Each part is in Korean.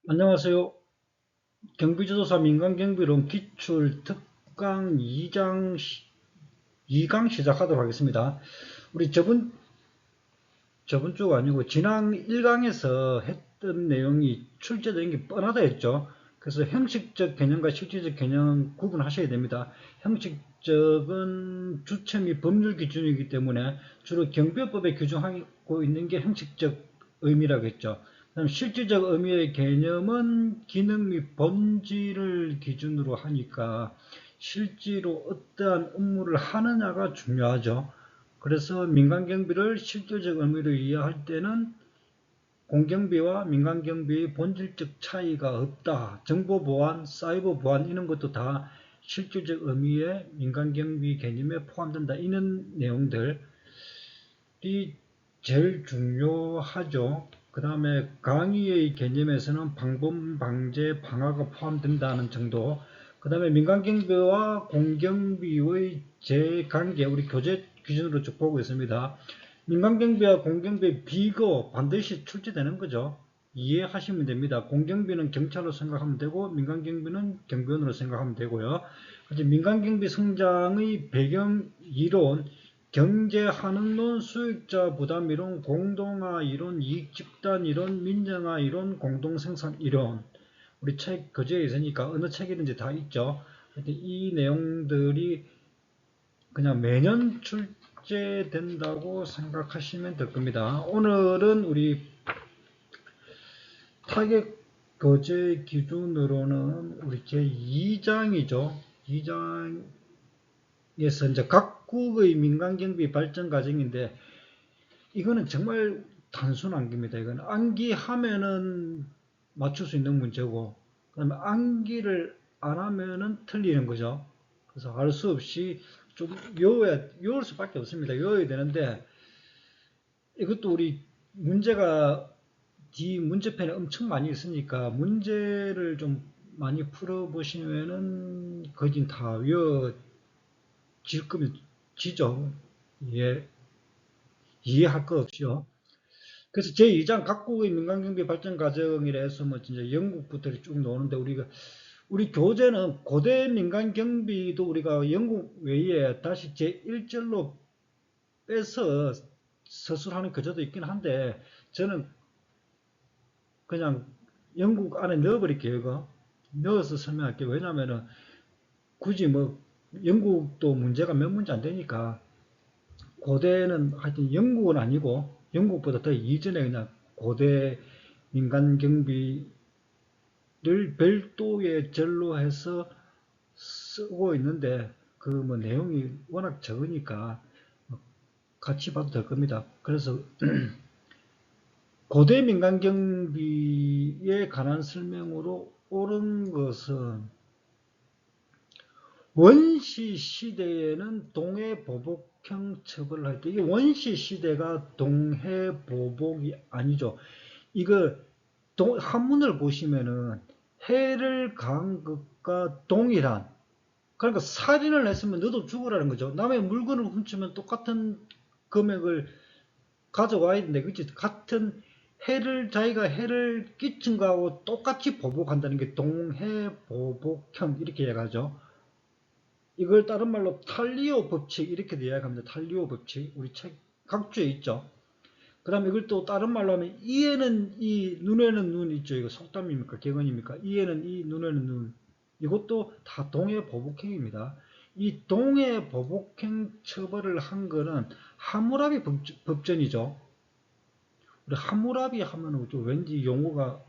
안녕하세요. 경비조사 민간경비론 기출 특강 2강 시작하도록 하겠습니다. 우리 저번 주가 아니고 지난 1강에서 했던 내용이 출제된 게 뻔하다 했죠. 그래서 형식적 개념과 실질적 개념 구분하셔야 됩니다. 형식적은 주체 및 법률 기준이기 때문에 주로 경비법에 규정하고 있는 게 형식적 의미라고 했죠. 그다음 실질적 의미의 개념은 기능 및 본질을 기준으로 하니까 실제로 어떠한 업무를 하느냐가 중요하죠. 그래서 민간경비를 실질적 의미로 이해할 때는 공경비와 민간경비의 본질적 차이가 없다. 정보보안, 사이버보안 이런 것도 다 실질적 의미의 민간경비 개념에 포함된다. 이런 내용들이 제일 중요하죠. 그 다음에 강의의 개념에서는 방범, 방제, 방화가 포함된다는 정도. 그 다음에 민간경비와 공경비의 재관계, 우리 교재 기준으로 쭉 보고 있습니다. 민간경비와 공경비의 비교 반드시 출제되는 거죠. 이해하시면 됩니다. 공경비는 경찰로 생각하면 되고 민간경비는 경비원으로 생각하면 되고요. 민간경비 성장의 배경 이론, 경제환흥론, 수익자 부담 이론, 공동화 이론, 이익집단 이론, 민영화 이론, 공동생산 이론. 우리 책 교재에 있으니까 어느 책이든지 다 있죠. 이 내용들이 그냥 매년 출제된다고 생각하시면 될 겁니다. 오늘은 우리 타겟 교재 기준으로는 우리 제2장이죠. 2장에서 이제 각국의 민간경비 발전 과정인데 이거는 정말 단순 암기입니다. 이거는 암기하면은 맞출 수 있는 문제고, 그다음에 암기를 안 하면은 틀리는 거죠. 그래서 알 수 없이 좀 외울 수밖에 없습니다. 외워야 되는데 이것도 우리 문제가 뒤 문제편에 엄청 많이 있으니까 문제를 좀 많이 풀어보시면은 거진 다 외워질 거면 지죠. 예, 이해할 거 없이요. 그래서 제2장 각국의 민간경비 발전 과정이라 해서 뭐 진짜 영국부터 쭉 나오는데 우리 교재는 고대 민간경비도 우리가 영국 외에 다시 제1절로 빼서 서술하는 교재도 있긴 한데 저는 그냥 영국 안에 넣어버릴게요. 이거 넣어서 설명할게요. 왜냐면은 굳이 뭐 영국도 문제가 몇 문제 안 되니까 고대는 하여튼 영국은 아니고 영국보다 더 이전에 그냥 고대 민간 경비를 별도의 절로 해서 쓰고 있는데 그 뭐 내용이 워낙 적으니까 같이 봐도 될 겁니다. 그래서 고대 민간 경비에 관한 설명으로 옳은 것은 원시 시대에는 동해 보복형 처벌을 할 때, 이 원시 시대가 동해 보복이 아니죠. 이거 한문을 보시면은 해를 가한 것과 동일한, 그러니까 살인을 했으면 너도 죽으라는 거죠. 남의 물건을 훔치면 똑같은 금액을 가져와야 되는데, 그치? 같은 자기가 해를 끼친 거하고 똑같이 보복한다는 게 동해보복형 이렇게 이야기하죠. 이걸 다른 말로 탈리오 법칙 이렇게 이야기합니다. 탈리오 법칙 우리 책 각주에 있죠. 그 다음에 이걸 또 다른 말로 하면 이에는 이 눈에는 눈 있죠. 이거 속담입니까 격언입니까? 이에는 이 눈에는 눈, 이것도 다 동해보복형입니다. 이 동해보복형 처벌을 한 거는 하무라비 법전이죠. 우리 하무라비 하면은 좀 왠지 용어가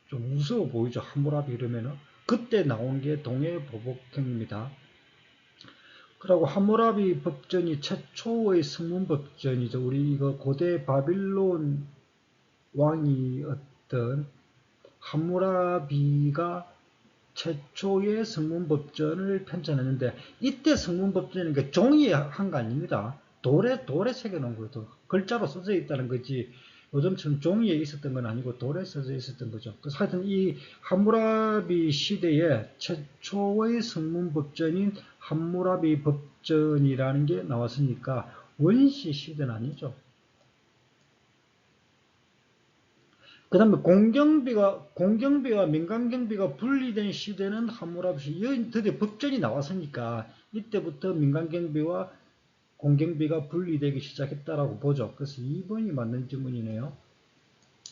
좀 무서워 보이죠. 하무라비 이러면은 그때 나온 게 동해보복형입니다. 그리고 함무라비 법전이 최초의 성문 법전이죠. 우리 이거 고대 바빌론 왕이었던 함무라비가 최초의 성문 법전을 편찬했는데 이때 성문 법전은 그 종이에 한 거 아닙니다. 돌에 새겨놓은 거죠. 글자로 써져 있다는 거지. 요즘처럼 종이에 있었던 건 아니고 돌에 써져 있었던 거죠. 그래서 하여튼 이 함무라비 시대에 최초의 성문 법전인 함무라비 법전이라는 게 나왔으니까 원시 시대는 아니죠. 그 다음에 공경비와 민간경비가 분리된 시대는 하무라비, 드디어 법전이 나왔으니까 이때부터 민간경비와 공경비가 분리되기 시작했다라고 보죠. 그래서 2번이 맞는 질문이네요.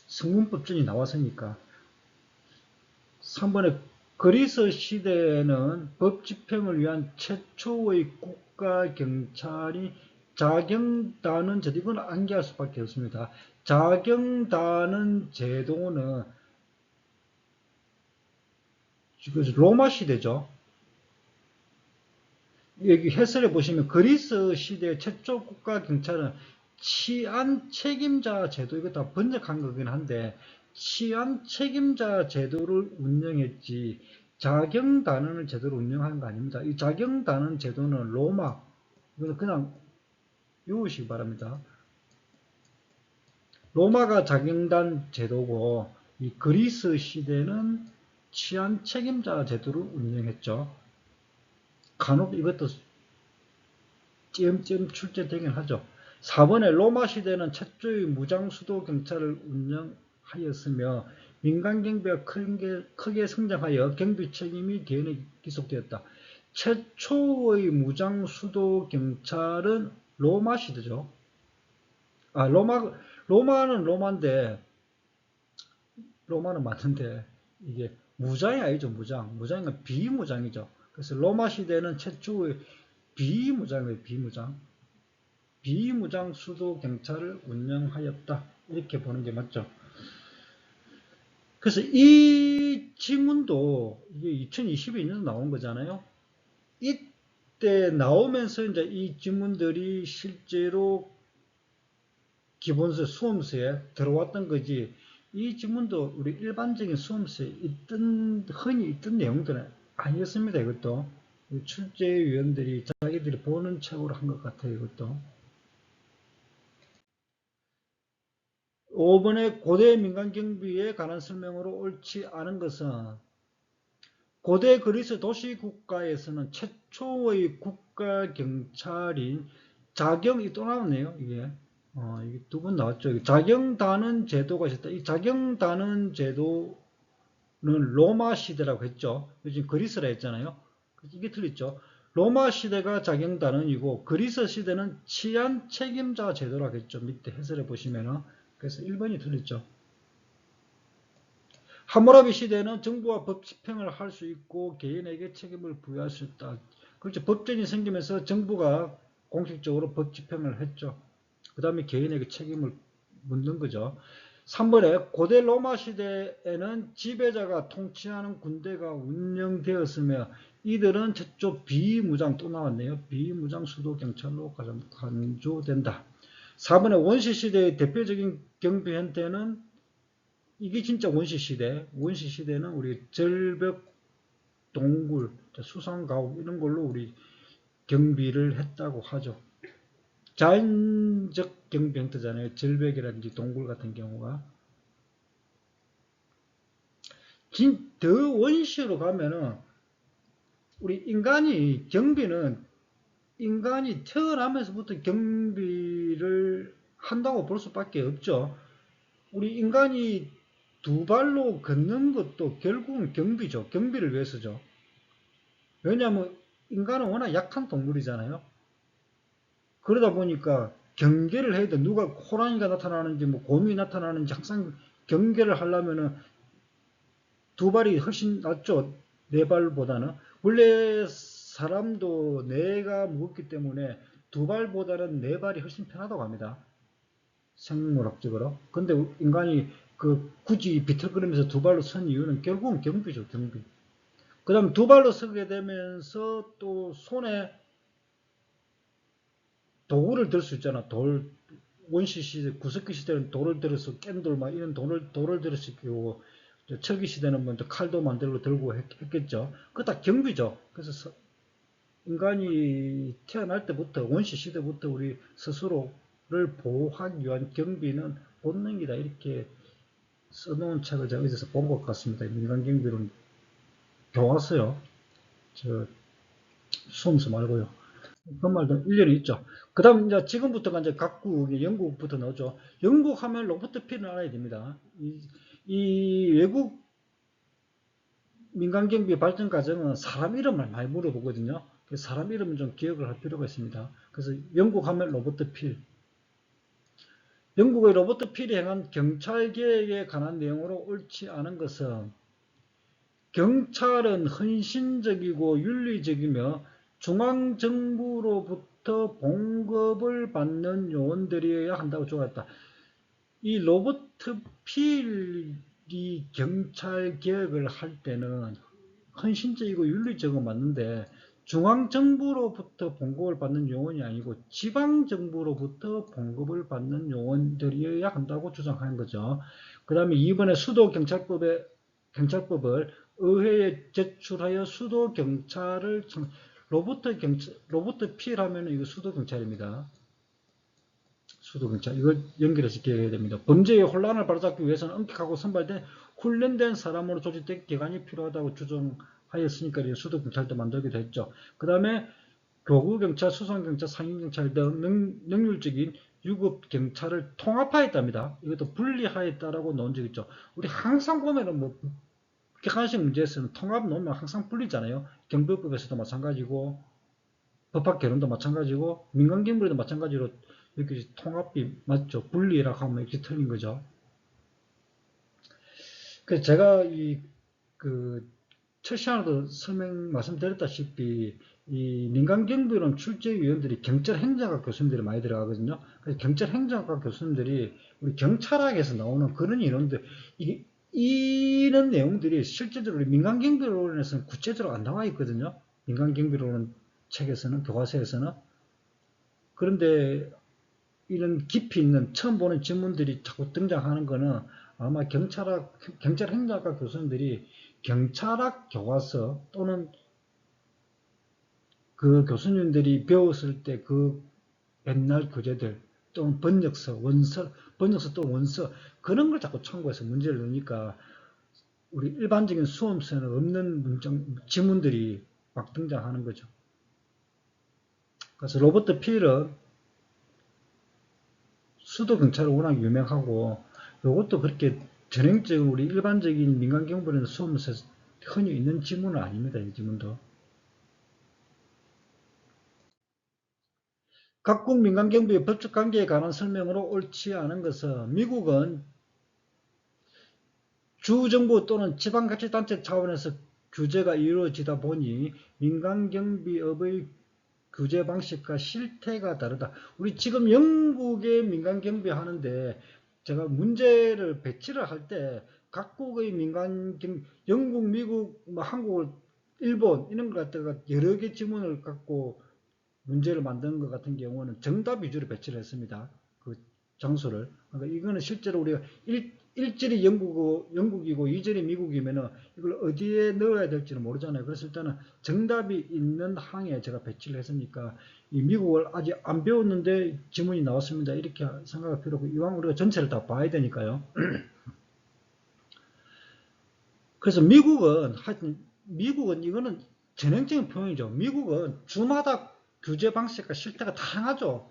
성문법전이 나왔으니까. 3번에 그리스 시대에는 법 집행을 위한 최초의 국가경찰이 자경단은 제도, 이건 암기할 수밖에 없습니다. 자경단은 제도는 로마 시대죠. 여기 해설해 보시면 그리스 시대 최초 국가경찰은 치안 책임자 제도, 이거 다 번역한 거긴 한데 치안 책임자 제도를 운영했지 자경단원을 제대로 운영한 거 아닙니다. 이 자경단원 제도는 로마, 이거는 그냥 외우시기 바랍니다. 로마가 자경단 제도고 이 그리스 시대는 치안 책임자 제도를 운영했죠. 간혹 이것도 띄엄띄엄 출제되긴 하죠. 4번에 로마 시대는 최초의 무장수도 경찰을 운영하였으며 민간경비가 크게 성장하여 경비 책임이 개인에게 기속되었다. 최초의 무장수도 경찰은 로마 시대죠. 로마는 로마는 맞는데 이게 무장이 아니죠. 무장은 비무장이죠. 그래서 로마 시대는 최초의 비무장이에요. 비무장 수도 경찰을 운영하였다. 이렇게 보는 게 맞죠. 그래서 이 지문도 이게 2022년에 나온 거잖아요. 이때 나오면서 이제 이 지문들이 실제로 기본서 수험서에 들어왔던 거지. 이 지문도 우리 일반적인 수험서에 흔히 있던 내용들은 아니었습니다. 이것도 출제위원들이 자기들이 보는 책으로 한 것 같아요. 이것도. 5번의 고대 민간경비에 관한 설명으로 옳지 않은 것은 고대 그리스 도시국가에서는 최초의 국가경찰인 자경이 또 나왔네요. 이게 두 번 나왔죠. 자경단원 제도가 있었다. 이 자경단원 제도는 로마 시대라고 했죠. 요즘 그리스라 했잖아요. 이게 틀렸죠. 로마 시대가 자경단원이고 그리스 시대는 치안 책임자 제도라고 했죠. 밑에 해설해 보시면은. 그래서 1번이 틀렸죠. 하무라비 시대는 정부와 법 집행을 할 수 있고 개인에게 책임을 부여할 수 있다. 그렇죠. 법전이 생기면서 정부가 공식적으로 법 집행을 했죠. 그 다음에 개인에게 책임을 묻는 거죠. 3번에 고대 로마 시대에는 지배자가 통치하는 군대가 운영되었으며 이들은 최초 비무장, 또 나왔네요. 비무장 수도 경찰로 간주된다. 4번에 원시시대의 대표적인 경비 형태는 이게 진짜 원시시대. 원시시대는 우리 절벽, 동굴, 수상가옥 이런 걸로 우리 경비를 했다고 하죠. 자연적 경비 형태잖아요. 절벽이라든지 동굴 같은 경우가. 더 원시로 가면은 우리 인간이 태어나면서부터 경비를 한다고 볼 수밖에 없죠. 우리 인간이 두 발로 걷는 것도 결국은 경비죠. 경비를 위해서죠. 왜냐하면 인간은 워낙 약한 동물이잖아요. 그러다 보니까 경계를 해야 돼. 누가 호랑이가 나타나는지 뭐 곰이 나타나는지 항상 경계를 하려면은 두 발이 훨씬 낫죠. 네 발보다는. 원래 사람도 뇌가 무겁기 때문에 두 발보다는 네 발이 훨씬 편하다고 합니다. 생물학적으로. 근데 인간이 굳이 비틀거리면서 두 발로 선 이유는 결국은 경비죠, 경비. 그 다음 두 발로 서게 되면서 또 손에 도구를 들 수 있잖아. 원시 시대, 구석기 시대는 돌을 들어서 깬돌, 막 이런 돌을 들을 수 있고, 철기 시대는 먼저 칼도 만들고 들고 했겠죠. 그거 다 경비죠. 그래서 인간이 태어날 때부터, 원시 시대부터 우리 스스로를 보호하기 위한 경비는 본능이다. 이렇게 써놓은 책을 제가 어디서 본 것 같습니다. 민간 경비론 교과서요. 저, 수험서 말고요. 그 말도 일련이 있죠. 그 다음, 이제 지금부터가 이제 각국, 영국부터 나오죠. 영국 하면 로버트 필을 알아야 됩니다. 이 외국 민간 경비 발전 과정은 사람 이름을 많이 물어보거든요. 사람 이름은 좀 기억을 할 필요가 있습니다. 그래서 영국 하면 로버트 필. 영국의 로버트 필이 행한 경찰 개혁에 관한 내용으로 옳지 않은 것은 경찰은 헌신적이고 윤리적이며 중앙정부로부터 봉급을 받는 요원들이어야 한다고 주장했다. 이 로버트 필이 경찰 개혁을 할 때는 헌신적이고 윤리적으로 맞는데 중앙정부로부터 봉급을 받는 요원이 아니고 지방정부로부터 봉급을 받는 요원들이어야 한다고 주장하는 거죠. 그 다음에 이번에 경찰법을 의회에 제출하여 수도경찰을 로버트 필하면 이거 수도경찰입니다. 수도경찰 이걸 연결해서 기억해야 됩니다. 범죄의 혼란을 바로잡기 위해서는 엄격하고 선발된 훈련된 사람으로 조직된 기관이 필요하다고 주장하였으니까 수도경찰도 만들기도 했죠. 그 다음에 교구경찰, 수성경찰, 상인경찰 등 능률적인 유급경찰을 통합하였답니다. 이것도 분리하였다라고 논 적이 있죠. 우리 항상 보면은 뭐 객관식 문제에서는 통합 놓으면 항상 분리잖아요. 경비법에서도 마찬가지고 법학개론도 마찬가지고 민간경비도 마찬가지로 이렇게 통합이 맞죠. 분리라고 하면 이렇게 틀린 거죠. 그래서 제가 첫 시간에도 말씀드렸다시피 이 민간경비론 출제위원들이 경찰행정학 교수님들이 많이 들어가거든요. 그래서 경찰행정학 교수님들이 우리 경찰학에서 나오는 그런 이론들 이런 내용들이 실제적으로 우리 민간경비론에서는 구체적으로 안 나와 있거든요. 민간경비론 책에서는 교과서에서는. 그런데 이런 깊이 있는 처음 보는 지문들이 자꾸 등장하는 거는 아마 경찰행정학과 교수님들이 경찰학 교과서 또는 그 교수님들이 배웠을 때 그 옛날 교재들 또는 번역서 또 원서 그런 걸 자꾸 참고해서 문제를 넣으니까 우리 일반적인 수험서에는 없는 지문들이 막 등장하는 거죠. 그래서 로버트 필은 수도경찰은 워낙 유명하고 이것도 그렇게 전형적인 우리 일반적인 민간경보는 수험서에서 흔히 있는 지문은 아닙니다. 이 지문도. 각국 민간경비의 법적 관계에 관한 설명으로 옳지 않은 것은 미국은 주정부 또는 지방자치단체 차원에서 규제가 이루어지다 보니 민간경비업의 규제 방식과 실태가 다르다. 우리 지금 영국의 민간경비 하는데 제가 문제를 배치를 할 때 각국의 영국, 미국, 한국, 일본 이런 것 갖다가 여러 개 지문을 갖고 문제를 만드는 것 같은 경우는 정답 위주로 배치를 했습니다. 그 장소를. 그러니까 이거는 실제로 우리가 일절이 영국이고 이절이 미국이면은 이걸 어디에 넣어야 될지는 모르잖아요. 그래서 일단은 정답이 있는 항에 제가 배치를 했으니까 이 미국을 아직 안 배웠는데 지문이 나왔습니다. 이렇게 생각할 필요고 이왕 우리가 전체를 다 봐야 되니까요. 그래서 미국은 이거는 전형적인 표현이죠. 미국은 주마다 규제 방식과 실태가 다양하죠.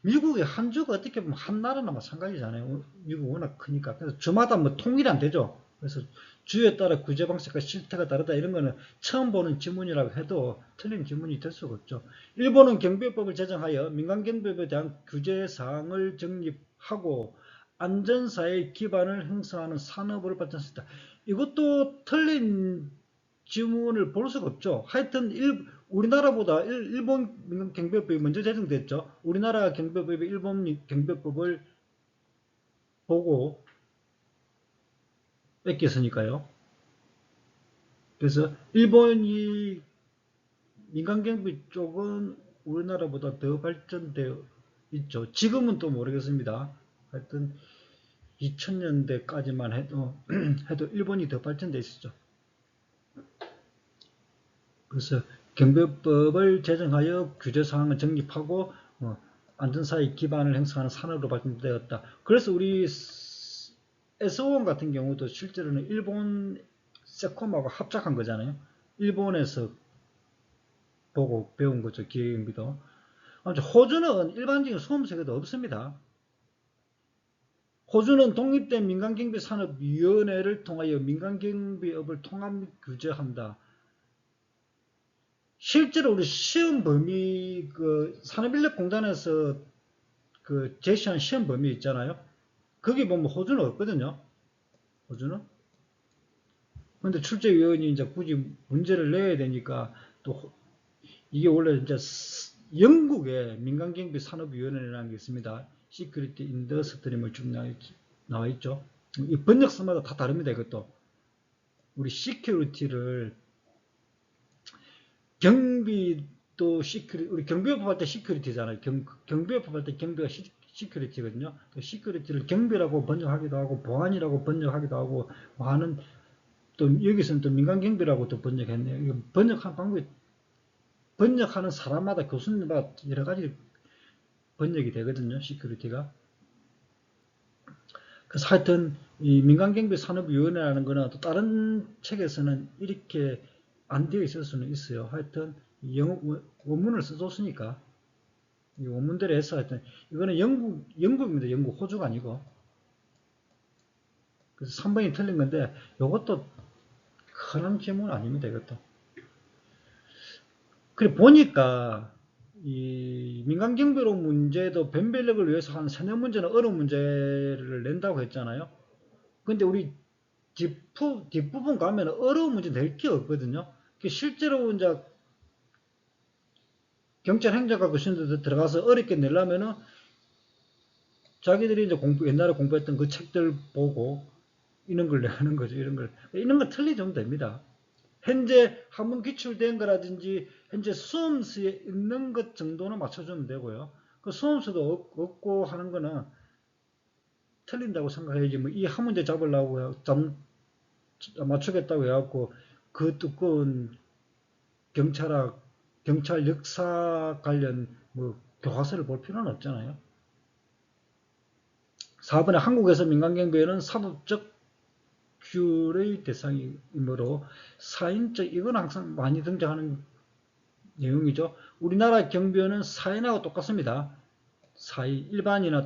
미국의 한 주가 어떻게 보면 한 나라나 마찬가지잖아요. 미국 워낙 크니까. 그래서 주마다 뭐 통일이 안 되죠. 그래서 주에 따라 규제 방식과 실태가 다르다 이런 거는 처음 보는 지문이라고 해도 틀린 지문이 될 수가 없죠. 일본은 경비법을 제정하여 민간경비법에 대한 규제 사항을 정립하고 안전사의 기반을 형성하는 산업을 발전시켰다. 이것도 틀린 지문을 볼 수가 없죠. 하여튼 우리나라보다 일본 경비법이 먼저 제정됐죠. 우리나라 경비법이 일본 경비법을 보고 뺏겼으니까요. 그래서 일본이 민간경비 쪽은 우리나라보다 더 발전되어 있죠. 지금은 또 모르겠습니다. 하여튼 2000년대까지만 해도 일본이 더 발전되어 있었죠. 그래서 경비법을 제정하여 규제사항을 정립하고 안전사의 기반을 형성하는 산업으로 발전되었다. 그래서 우리 S5원 같은 경우도 실제로는 일본 세콤하고 합작한 거잖아요. 일본에서 보고 배운 거죠. 기계경비도. 아무튼 호주는 일반적인 수험생에도 없습니다. 호주는 독립된 민간경비산업위원회를 통하여 민간경비업을 통합 규제한다. 실제로 우리 시험 범위, 산업인력공단에서 제시한 시험 범위 있잖아요. 거기 보면 호주는 없거든요. 호주는. 근데 출제위원이 이제 굳이 문제를 내야 되니까 또 이게 원래 이제 영국의 민간경비산업위원회라는 게 있습니다. 시큐리티 인더스트리 쭉 나와 있죠. 이 번역서마다 다 다릅니다. 이것도 우리 시큐리티를 경비도 시큐리티, 우리 경비업 할 때 시큐리티잖아요. 경비업 할 때 경비가 시큐리티거든요. 시큐리티를 경비라고 번역하기도 하고 보안이라고 번역하기도 하고 많은, 또 여기서는 또 민간경비라고 또 번역했네요. 이거 번역한 방법이, 번역하는 사람마다 교수님마다 여러 가지 번역이 되거든요. 시큐리티가. 그래서 하여튼 이 민간경비산업위원회라는 거는 또 다른 책에서는 이렇게 안 되어 있을 수는 있어요. 하여튼 영어 원문을 써줬으니까 이 원문대로 해서 하여튼 이거는 영국입니다. 영국, 호주가 아니고. 그래서 3번이 틀린 건데 이것도 흔한 질문 아닙니다. 이것도. 그래 보니까 이 민간경비로 문제도 변별력을 위해서 한 3-4문제는 어려운 문제를 낸다고 했잖아요. 근데 우리 뒷부분 가면 어려운 문제 낼 게 없거든요. 실제로 이제 경찰 행정과 교수님들 들어가서 어렵게 내려면은 자기들이 이제 옛날에 공부했던 그 책들 보고 이런 걸 내는 거죠. 이런 거 틀리면 됩니다. 현재 한문 기출된 거라든지 현재 수험수에 있는 것 정도는 맞춰주면 되고요. 그 수험수도 없고 하는 거는 틀린다고 생각해야지. 뭐 이 한 문제 잡으려고 맞추겠다고 해갖고 그 두꺼운 경찰 역사 관련 뭐 교과서를 볼 필요는 없잖아요. 4번에 한국에서 민간경비에는 사법적 규율의 대상이므로 사인적, 이건 항상 많이 등장하는 내용이죠. 우리나라 경비원은 사인하고 똑같습니다. 사인, 일반이나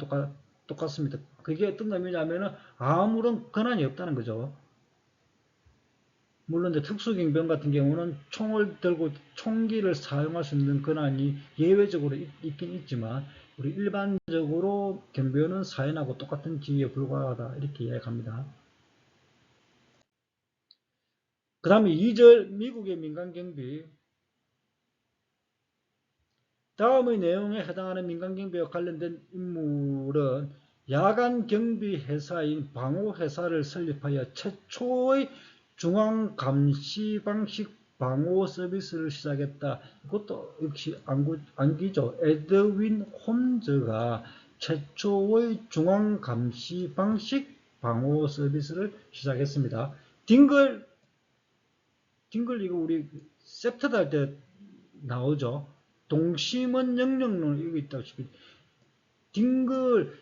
똑같습니다. 그게 어떤 의미냐면은 아무런 권한이 없다는 거죠. 물론 이제 특수경비원 같은 경우는 총을 들고 총기를 사용할 수 있는 권한이 예외적으로 있긴 있지만 우리 일반적으로 경비원은 사인하고 똑같은 지위에 불과하다 이렇게 이야기합니다. 그 다음에 2절 미국의 민간경비, 다음의 내용에 해당하는 민간경비와 관련된 인물은 야간 경비 회사인 방호회사를 설립하여 최초의 중앙감시 방식 방호 서비스를 시작했다. 이것도 역시 암기죠. 에드윈 홈즈가 최초의 중앙감시 방식 방호 서비스를 시작했습니다. 딩글 이거 우리 세트드 할 때 나오죠. 동심원 영역론 이거 있다시피 딩글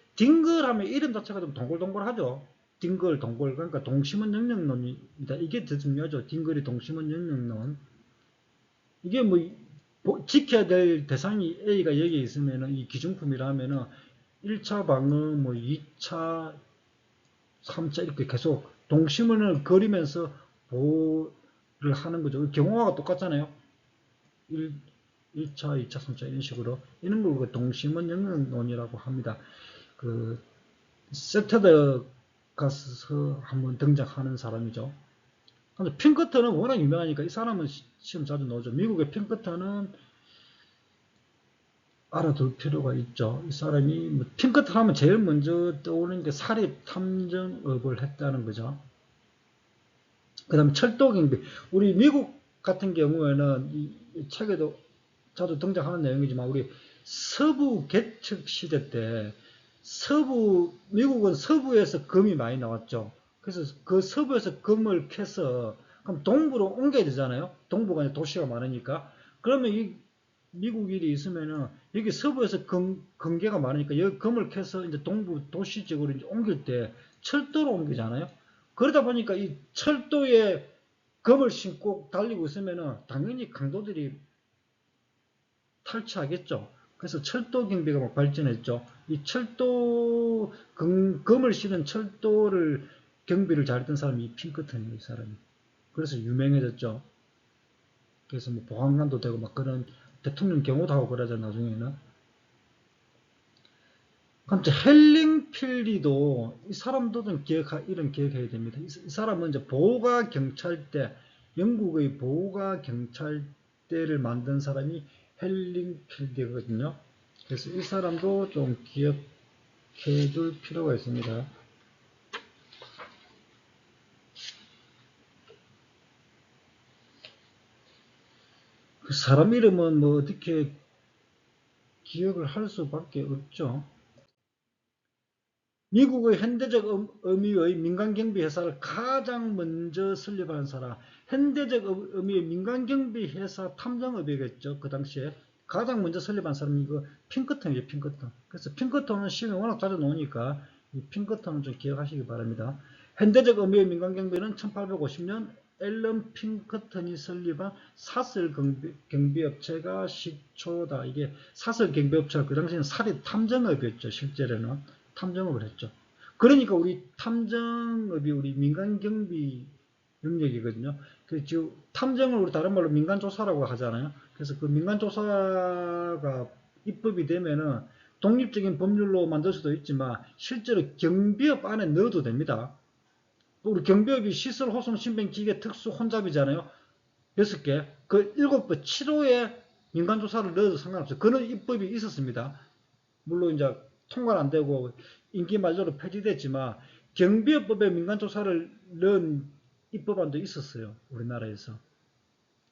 하면 이름 자체가 좀 동글동글하죠. 딩글 동글, 그러니까 동심원 영역론이다. 이게 더 중요하죠. 딩글이 동심원 영역론. 이게 뭐 지켜야 될 대상이 A가 여기에 있으면은 이 기준품이라면은 1차 방어, 뭐 2차, 3차 이렇게 계속 동심원을 그리면서 보호를 하는 거죠. 경호와가 똑같잖아요. 1차, 2차, 3차 이런 식으로 이런 걸 동심원 영역론이라고 합니다. 그 세테드 가서 한번 등장하는 사람이죠. 근데 핑커턴은 워낙 유명하니까 이 사람은 시험 자주 나오죠. 미국의 핑커턴은 알아둘 필요가 있죠. 이 사람이 뭐 핑커턴 하면 제일 먼저 떠오르는 게 사립 탐정업을 했다는 거죠. 그 다음에 철도경비. 우리 미국 같은 경우에는 이 책에도 자주 등장하는 내용이지만 우리 서부 개척 시대 때 미국은 서부에서 금이 많이 나왔죠. 그래서 그 서부에서 금을 캐서 그럼 동부로 옮겨야 되잖아요. 동부가 이제 도시가 많으니까. 그러면 이 미국 일이 있으면은 여기 서부에서 금괴가 많으니까 여기 금을 캐서 이제 동부 도시 쪽으로 이제 옮길 때 철도로 옮기잖아요. 그러다 보니까 이 철도에 금을 신고 달리고 있으면은 당연히 강도들이 탈취하겠죠. 그래서 철도 경비가 막 발전했죠. 이 철도 금을 실은 철도를 경비를 잘했던 사람이 이 핑크턴이에요, 이 사람이. 그래서 유명해졌죠. 그래서 뭐 보안관도 되고 막 그런 대통령 경호도 하고 그러죠, 나중에는. 그럼 헬링 필리도 이 사람도 좀 이런 기억해야 됩니다. 이 사람은 이제 보호가 경찰대, 영국의 보호가 경찰대를 만든 사람이 헬링 필드거든요. 그래서 이 사람도 좀 기억해 둘 필요가 있습니다. 그 사람 이름은 뭐 어떻게 기억을 할 수밖에 없죠. 미국의 현대적 의미의 민간경비 회사를 가장 먼저 설립한 사람, 현대적 의미의 민간경비 회사 탐정업이겠죠. 그 당시에 가장 먼저 설립한 사람이 이거 핑크턴이죠, 핑크턴. 그래서 핑크턴은 시험에 워낙 자주 나오니까 이 핑크턴은 좀 기억하시기 바랍니다. 현대적 의미의 민간경비는 1850년 앨런 핑크턴이 설립한 사설 경비업체가 시초다. 이게 사설 경비업체가 그 당시에는 사립 탐정업이었죠, 실제로는. 탐정업을 했죠. 그러니까 우리 탐정업이 우리 민간경비 영역이거든요. 그 지금 탐정을 우리 다른 말로 민간조사라고 하잖아요. 그래서 그 민간조사가 입법이 되면은 독립적인 법률로 만들 수도 있지만 실제로 경비업 안에 넣어도 됩니다. 우리 경비업이 시설, 호송, 신변, 기계, 특수, 혼잡이잖아요. 6개. 그 7번, 7호에 민간조사를 넣어도 상관없어요. 그런 입법이 있었습니다. 물론 이제 통과는 안 되고 임기 만료로 폐지됐지만 경비업법에 민간조사를 넣은 입법안도 있었어요. 우리나라에서.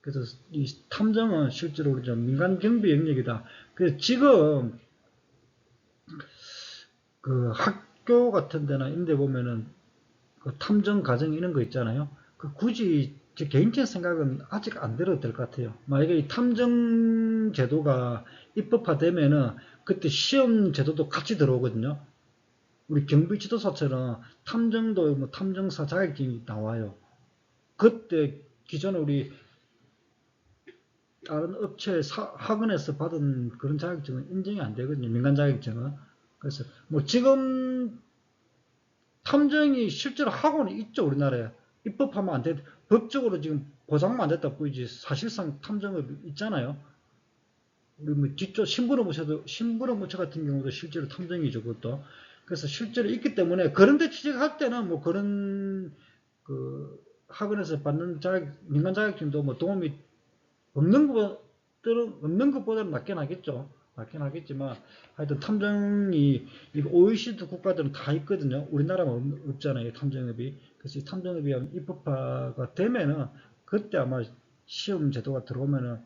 그래서 이 탐정은 실제로 우리 민간 경비 영역이다. 그래서 지금 그 학교 같은 데나 이런 데 보면은 그 탐정 과정 이런 거 있잖아요. 그 굳이 제 개인적인 생각은 아직 안 들어도 될 것 같아요. 만약에 이 탐정 제도가 입법화되면은 그때 시험 제도도 같이 들어오거든요. 우리 경비 지도사처럼 탐정도 뭐 탐정사 자격증이 나와요. 그때 기존에 우리 다른 업체 학원에서 받은 그런 자격증은 인정이 안 되거든요. 민간 자격증은. 그래서 뭐 지금 탐정이 실제로 학원이 있죠. 우리나라에. 입법하면 안 돼. 법적으로 지금 보장만 안 됐다 보이지 사실상 탐정업이 있잖아요. 우리 뭐 뒤쪽 신부름업체 같은 경우도 실제로 탐정이죠. 그것도. 그래서 실제로 있기 때문에 그런데 취직할 때는 뭐 그런 그 학원에서 받는 민간 자격증도 뭐 도움이 없는 것보다는 낫긴 하겠죠. 낫긴 하겠지만 하여튼 탐정이 OECD 국가들은 다 있거든요. 우리나라만 없잖아요. 탐정업이. 그래서 이 탐정업이 입법화가 되면은 그때 아마 시험 제도가 들어오면은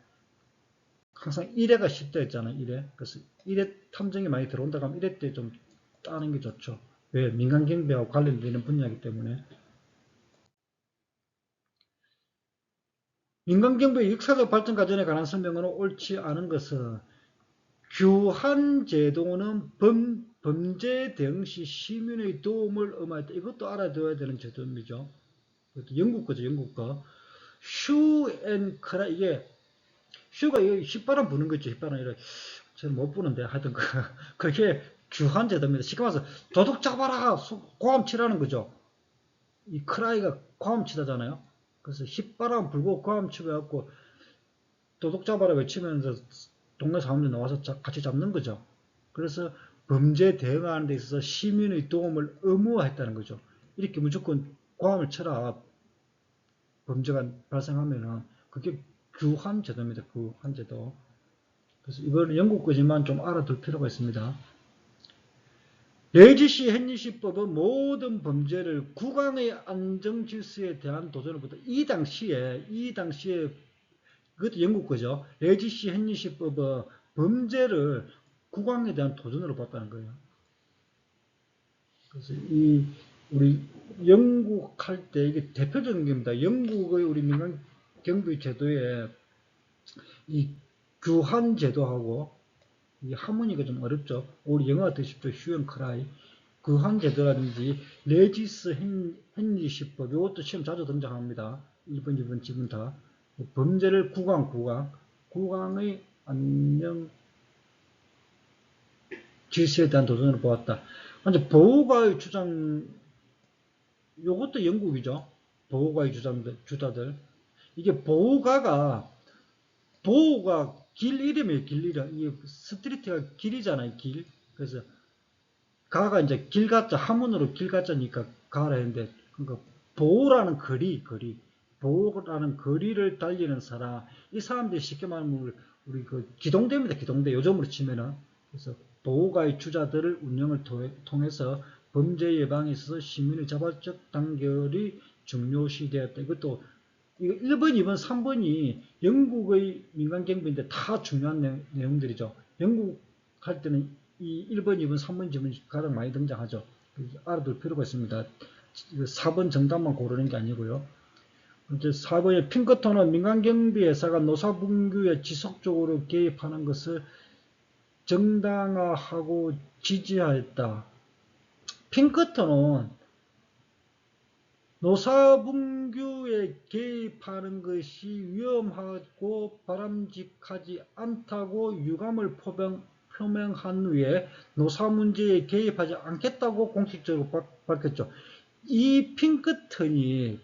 항상 1회가 10대 있잖아요. 1회. 그래서 1회 탐정이 많이 들어온다고 하면 1회 때 좀 따는 게 좋죠. 왜? 민간경비하고 관련되는 분야이기 때문에. 민간경비의 역사적 발전 과정에 관한 설명은 옳지 않은 것은 규환제도는 범죄 대응 시 시민의 도움을 의무하였다. 이것도 알아둬야 되는 제도입니다. 이것도 영국 거죠, 영국 거. 휴 크라, 이게, 휴가 휘바람 부는 거죠, 휘바람. 이렇게. 저는 못 부는데, 하여튼, 그게 규환제도입니다. 쉽게 말해서, 도둑 잡아라! 고함 치라는 거죠. 이 크라이가 고함 치다잖아요. 그래서 휘바람 불고 고함 치고, 도둑 잡아라 외치면서 동네 사람들 나와서 같이 잡는 거죠. 그래서 범죄 대응하는 데 있어서 시민의 도움을 의무화했다는 거죠. 이렇게 무조건 고함을 쳐라 범죄가 발생하면은 그게 규환제도입니다. 규환제도. 그래서 이거는 영국 거지만 좀 알아둘 필요가 있습니다. 레지시 헨리시법은 모든 범죄를 국왕의 안정 질서에 대한 도전을부터 이 당시에 그것도 영국 거죠. 레지시 헨리시법은 범죄를 국왕에 대한 도전으로 봤다는 거예요. 그래서 우리 영국 할 때 이게 대표적인 겁니다. 영국의 우리 민간 경비 제도에 이 규환 제도하고 이 하모니가 좀 어렵죠. 우리 영어 드십시오. 휴 크라이. 규환 제도라든지 레지스 헨리시법 이것도 시험 자주 등장합니다. 1번, 2번 지금 다. 범죄를 국왕의 안녕 질서에 대한 도전을 보았다. 먼저 보호가의 주장, 요것도 영국이죠. 보호가의 주자들. 이게 보호가 길 이름이에요. 길 이름. 이 스트리트가 길이잖아요. 길. 그래서 가가 이제 길가자, 한문으로 길가자니까 가라 했는데, 그러니까 보호라는 보호라는 거리를 달리는 사람, 이 사람들이 쉽게 말하면 우리 그 기동대입니다. 기동대. 요즘으로 치면은. 그래서 보호가의 주자들을 운영을 통해서 범죄 예방에 있어서 시민의 자발적 단결이 중요시되었다. 이것도 이거 1번, 2번, 3번이 영국의 민간경비인데 다 중요한 내용들이죠. 영국 할 때는 이 1번, 2번, 3번 지문이 가장 많이 등장하죠. 알아둘 필요가 있습니다. 4번 정답만 고르는 게 아니고요. 이제 4번에 핑커턴은 민간경비회사가 노사분규에 지속적으로 개입하는 것을 정당화하고 지지하였다. 핑커턴은 노사분규에 개입하는 것이 위험하고 바람직하지 않다고 유감을 표명한 후에 노사 문제에 개입하지 않겠다고 공식적으로 밝혔죠. 이 핑크턴이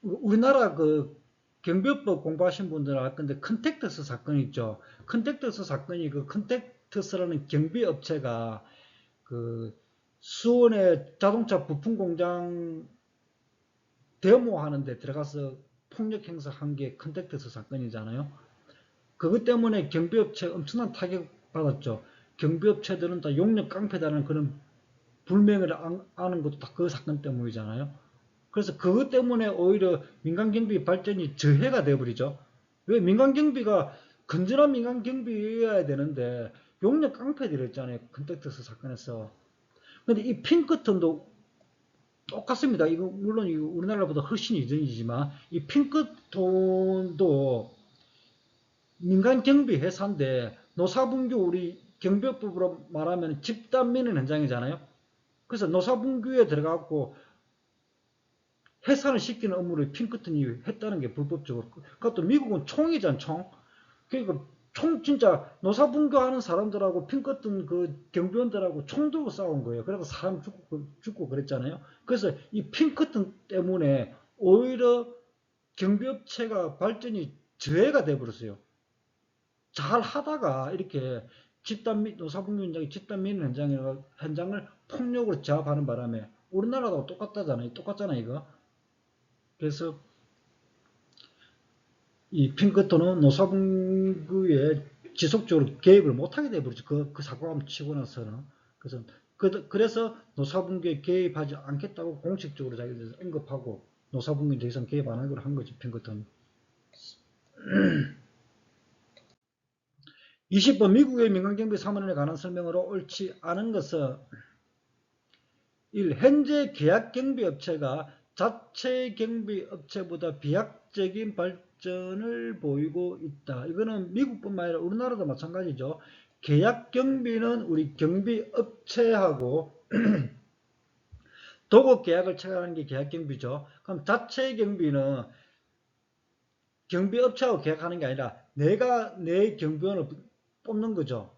우리나라 그 경비법 공부하신 분들은 알 건데 컨택터스 사건 있죠. 컨택터스 사건이 그 컨택터스라는 경비업체가 그 수원의 자동차 부품 공장 데모하는 데 들어가서 폭력 행사한 게 컨택터스 사건이잖아요. 그것 때문에 경비업체 엄청난 타격 받았죠. 경비업체들은 다 용역 깡패다는 그런 불명예를 아는 것도 다 그 사건 때문이잖아요. 그래서 그것 때문에 오히려 민간경비 발전이 저해가 되어버리죠. 왜 민간경비가 건전한 민간경비여야 되는데 용역 깡패들이 있잖아요. 컨택터스 사건에서. 근데 이 핑크턴도 똑같습니다. 이거 물론 이거 우리나라보다 훨씬 이전이지만 이 핑크톤도 민간 경비 회사인데 노사분규 우리 경비법으로 말하면 집단 민원 현장이잖아요. 그래서 노사분규에 들어가고 해산을 시키는 업무를 핑크턴이 했다는 게 불법적으로. 그것도 미국은 총이잖아, 총. 그러니까 총 진짜 노사분규하는 사람들하고 핑크턴 그 경비원들하고 총 들고 싸운 거예요. 그래서 사람 죽고 그랬잖아요. 그래서 이 핑크턴 때문에 오히려 경비업체가 발전이 저해가 돼버렸어요. 잘 하다가 이렇게 노사분규 현장이 집단 민원 현장을 폭력으로 제압하는 바람에 우리나라도 똑같잖아요, 이거. 그래서 이 핑크턴은 노사분규에 지속적으로 개입을 못하게 돼버리죠. 그 사고가 치고 나서는. 그래서 노사분규에 개입하지 않겠다고 공식적으로 자기들 언급하고 노사분규에 더 이상 개입 안 하기로 한 거죠. 핑크턴. 20번 미국의 민간경비 사무원에 관한 설명으로 옳지 않은 것은 1. 현재 계약경비업체가 자체경비업체보다 비약적인 발전을 보이고 있다. 이거는 미국뿐만 아니라 우리나라도 마찬가지죠. 계약경비는 우리 경비업체하고 도급계약을 체결하는 게 계약경비죠. 그럼 자체경비는 경비업체하고 계약하는 게 아니라 내가 내 경비원을 뽑는 거죠.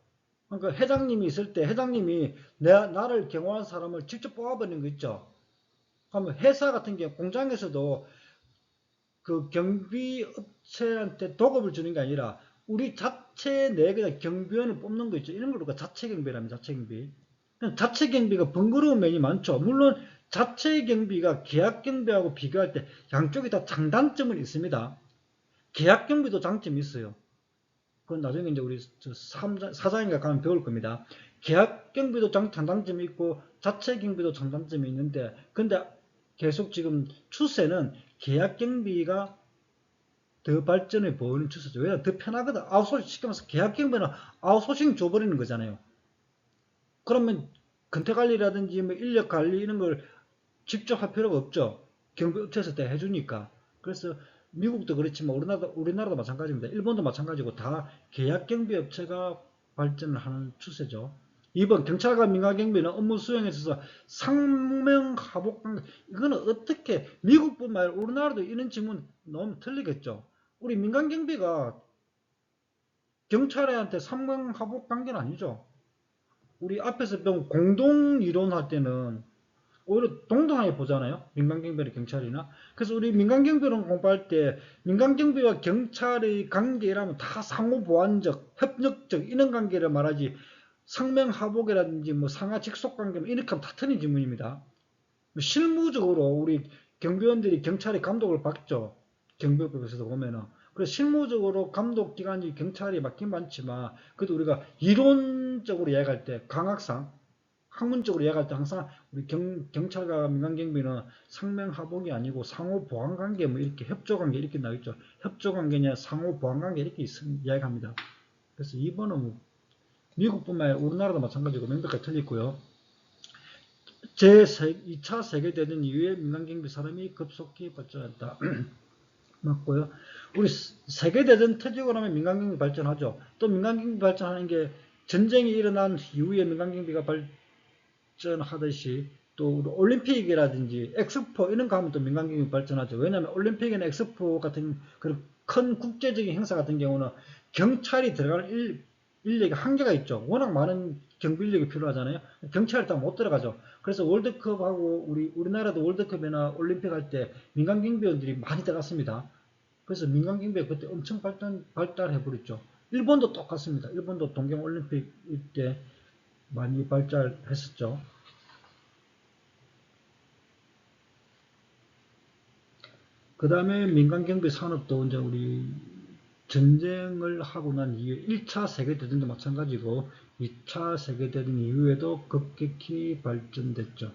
그러니까 회장님이 있을 때 회장님이 나를 경호하는 사람을 직접 뽑아버리는 거 있죠. 그러면 회사 같은 경우 공장에서도 그 경비업체한테 도급을 주는 게 아니라 우리 자체 내 그냥 경비원을 뽑는 거 있죠. 이런 걸 우리가 자체경비랍니다. 자체경비. 자체경비가 번거로운 면이 많죠. 물론 자체경비가 계약경비하고 비교할 때 양쪽이 다 장단점은 있습니다. 계약경비도 장점이 있어요. 그건 나중에 이제 우리 사장인가 가면 배울 겁니다. 계약경비도 장단점이 있고 자체경비도 장단점이 있는데 근데 계속 지금 추세는 계약경비가 더 발전을 보이는 추세죠. 왜냐하면 더 편하거든. 아웃소싱 시키면서 계약경비는 아웃소싱 줘버리는 거잖아요. 그러면 근태관리라든지 뭐 인력관리 이런 걸 직접 할 필요가 없죠. 경비업체에서 다 해주니까. 그래서 미국도 그렇지만 우리나라도 마찬가지입니다. 일본도 마찬가지고 다 계약경비업체가 발전을 하는 추세죠. 2번 경찰과 민간경비는 업무 수행에 있어서 상명하복 관계. 이거는 어떻게 미국뿐만 아니라 우리나라도 이런 질문 너무 틀리겠죠. 우리 민간경비가 경찰한테 상명하복 관계는 아니죠. 우리 앞에서 배운 공동 이론할 때는 오히려 동등하게 보잖아요. 민간경비나 경찰이나. 그래서 우리 민간경비론 공부할 때 민간경비와 경찰의 관계라면 다 상호보완적, 협력적 이런 관계를 말하지 상명하복이라든지 뭐 상하 직속 관계 이렇게 하면 다 틀린 질문입니다. 실무적으로 우리 경비원들이 경찰의 감독을 받죠. 경비법에서도 보면은. 그래서 실무적으로 감독 기관이 경찰이 맞긴 많지만 그래도 우리가 이론적으로 이야기할 때 강학상 학문적으로 이야기할 때 항상 우리 경찰과 민간경비는 상명하복이 아니고 상호보완관계 뭐 이렇게 협조관계 이렇게 나와있죠. 협조관계냐 상호보완관계 이렇게 이야기합니다. 그래서 2번은 뭐 미국뿐만 아니라 우리나라도 마찬가지고 명백하게 틀렸고요. 제2차 세계대전 이후에 민간경비 사람이 급속히 발전했다. 맞고요. 우리 세계대전 터지고 나면 민간경비 발전하죠. 또 민간경비 발전하는 게 전쟁이 일어난 이후에 민간경비가 발전하듯이 또 올림픽이라든지 엑스포 이런 거 하면 또 민간경비 발전하죠. 왜냐하면 올림픽이나 엑스포 같은 그런 큰 국제적인 행사 같은 경우는 경찰이 들어갈 인력이 한계가 있죠. 워낙 많은 경비 인력이 필요하잖아요. 경찰이 다 못 들어가죠. 그래서 월드컵하고 우리나라도 월드컵이나 올림픽 할 때 민간 경비원들이 많이 들어갔습니다. 그래서 민간 경비가 그때 엄청 발달해 버렸죠. 일본도 똑같습니다. 일본도 동경 올림픽 때 많이 발달했었죠. 그 다음에 민간경비 산업도 이제 우리 전쟁을 하고 난 이후에 1차 세계대전도 마찬가지고 2차 세계대전 이후에도 급격히 발전됐죠.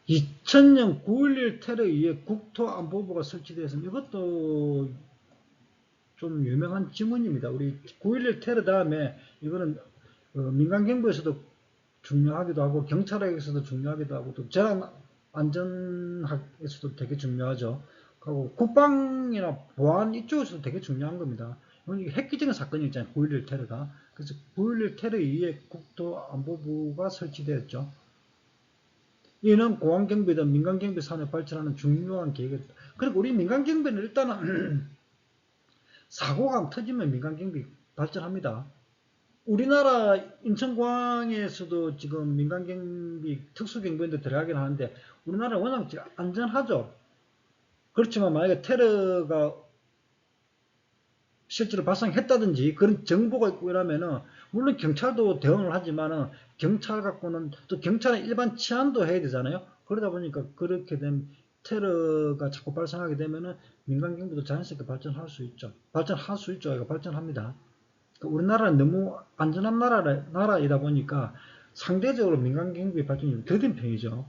2000년 9.11 테러 이후에 국토안보부가 설치되었습니다. 이것도 좀 유명한 지문입니다. 우리 9.11 테러 다음에 이거는 민간경보에서도 중요하기도 하고 경찰학에서도 중요하기도 하고 또 재난안전학에서도 되게 중요하죠. 그리고 국방이나 보안 이쪽에서도 되게 중요한 겁니다. 이게 획기적인 사건이 있잖아요. 9.11 테러가. 그래서 9.11 테러 이후에 국토안보부가 설치되었죠. 이는 공안경비든 민간경비 산업에 발전하는 중요한 계획이다. 그리고 우리 민간경비는 일단은 사고가 터지면 민간경비 발전합니다. 우리나라 인천공항에서도 지금 민간경비 특수경비원들 들어가긴 하는데 우리나라 워낙 안전하죠. 그렇지만 만약에 테러가 실제로 발생했다든지 그런 정보가 있고 이러면은 물론 경찰도 대응을 하지만은 경찰 갖고는 또 경찰은 일반 치안도 해야 되잖아요. 그러다 보니까 그렇게 된 테러가 자꾸 발생하게 되면은 민간경비도 자연스럽게 발전할 수 있죠. 발전할 수 있죠. 이거 발전합니다. 우리나라는 너무 안전한 나라이다 보니까 상대적으로 민간경비 발전이 더딘 편이죠.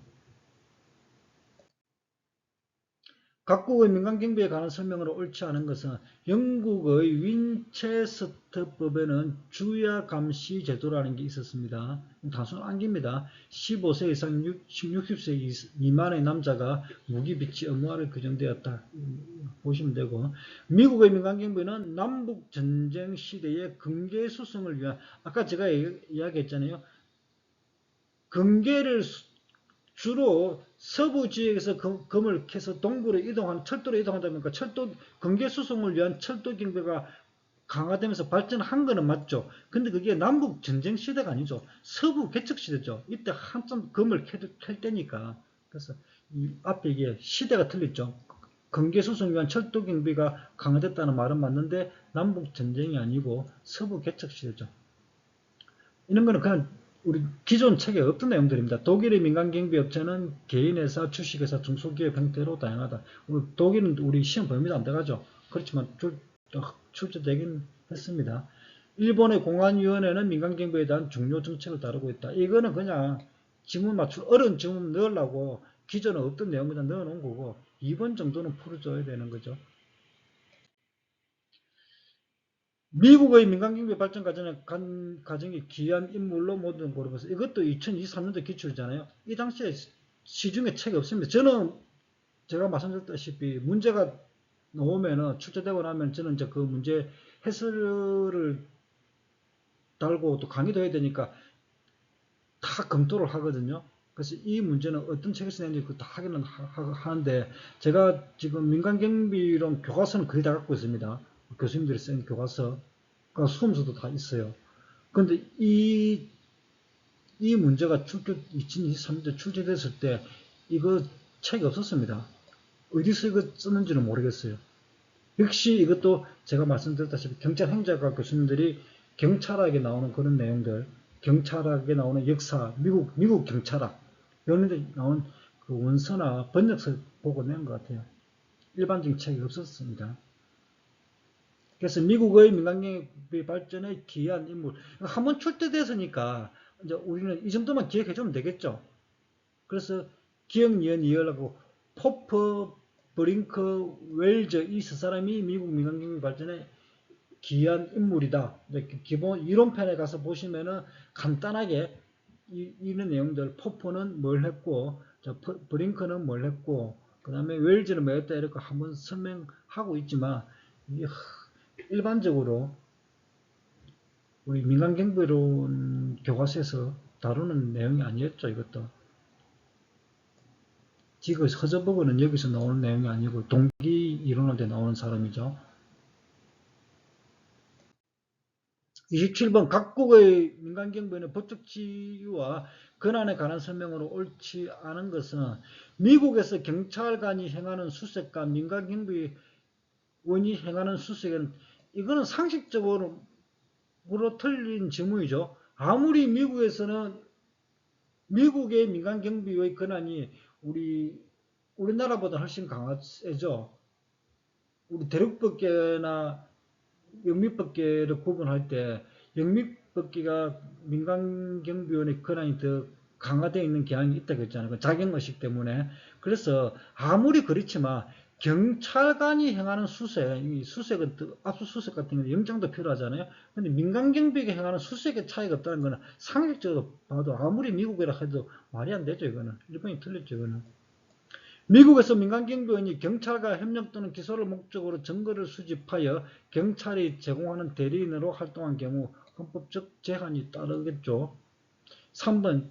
각국의 민간경비에 관한 설명으로 옳지 않은 것은 영국의 윈체스터법에는 주야 감시 제도라는 게 있었습니다. 단순 암기입니다. 15세 이상 60세 미만의 남자가 무기 비치 의무화를 규정되었다. 보시면 되고 미국의 민간경비는 남북전쟁 시대의 경계수송을 위한 아까 제가 이야기했잖아요. 경계를 주로 서부 지역에서 금을 캐서 동부로 이동한 철도로 이동하다 보니까 철도 경계 수송을 위한 철도 경비가 강화되면서 발전한 거는 맞죠. 근데 그게 남북 전쟁 시대가 아니죠. 서부 개척 시대죠. 이때 한참 금을 캘 때니까. 그래서 이 앞에 이게 시대가 틀렸죠. 경계 수송 위한 철도 경비가 강화됐다는 말은 맞는데 남북 전쟁이 아니고 서부 개척 시대죠. 이런 거는 그냥 우리 기존 책에 없던 내용들입니다. 독일의 민간경비업체는 개인회사, 주식회사, 중소기업 형태로 다양하다. 독일은 우리 시험 범위도 안 돼가죠. 그렇지만 출제되긴 했습니다. 일본의 공안위원회는 민간경비에 대한 중요 정책을 다루고 있다. 이거는 그냥 지문 맞출 어려운 지문 넣으려고 기존에 없던 내용 그냥 넣어놓은 거고 2번 정도는 풀어줘야 되는 거죠. 미국의 민간경비 발전 과정이 기이한 인물로 모든 고르면서 이것도 2023년도 기출이잖아요. 이 당시에 시중에 책이 없습니다. 저는 제가 말씀드렸다시피 문제가 나오면은 출제되고 나면 저는 이제 그 문제 해설을 달고 또 강의도 해야 되니까 다 검토를 하거든요. 그래서 이 문제는 어떤 책에서 냈는지 그다 확인은 하는데, 제가 지금 민간경비론 교과서는 거의 다 갖고 있습니다. 교수님들이 쓴 교과서, 수험서도 다 있어요. 그런데 이 문제가 2023년도에 출제됐을 때 이거 책이 없었습니다. 어디서 이거 썼는지는 모르겠어요. 역시 이것도 제가 말씀드렸다시피 경찰 행정학 교수님들이 경찰학에 나오는 그런 내용들, 경찰학에 나오는 역사, 미국 경찰학 이런 데 나온 그 원서나 번역서 보고 낸 것 같아요. 일반적인 책이 없었습니다. 그래서 미국의 민간경비 발전에 기여한 인물, 한번 출제됐으니까 이제 우리는 이 정도만 기억해주면 되겠죠. 그래서 기억니은 이어라고 포퍼, 브링크, 웰저 이 세 사람이 미국 민간경비 발전에 기여한 인물이다. 기본 이론편에 가서 보시면은 간단하게 이런 내용들, 포퍼는 뭘 했고, 브링크는 뭘 했고, 그 다음에 웰즈는 뭐 했다 이렇게 한번 설명하고 있지만, 일반적으로 우리 민간경비론 교과서에서 다루는 내용이 아니었죠, 이것도. 지금 허저버그는 여기서 나오는 내용이 아니고 동기 이론할 때 나오는 사람이죠. 27번 각국의 민간경비는 법적 지위와 권한에 관한 설명으로 옳지 않은 것은 미국에서 경찰관이 행하는 수색과 민간경비원이 행하는 수색은 이거는 상식적으로 틀린 질문이죠. 아무리 미국에서는 미국의 민간경비의 권한이 우리나라보다 훨씬 강하죠. 우리 대륙법계나 영미법계를 구분할 때 영미법계가 민간경비원의 권한이 더 강화되어 있는 경향이 있다고 했잖아요. 자격의식 때문에. 그래서 아무리 그렇지만 경찰관이 행하는 수색은 압수수색 같은 경우는 영장도 필요하잖아요. 근데 민간경비가 행하는 수색의 차이가 없다는 것은 상식적으로 봐도 아무리 미국이라 해도 말이 안 되죠. 이거는 일본이 틀렸죠. 이거는. 미국에서 민간경비원이 경찰과 협력 또는 기소를 목적으로 증거를 수집하여 경찰이 제공하는 대리인으로 활동한 경우 헌법적 제한이 따르겠죠. 3번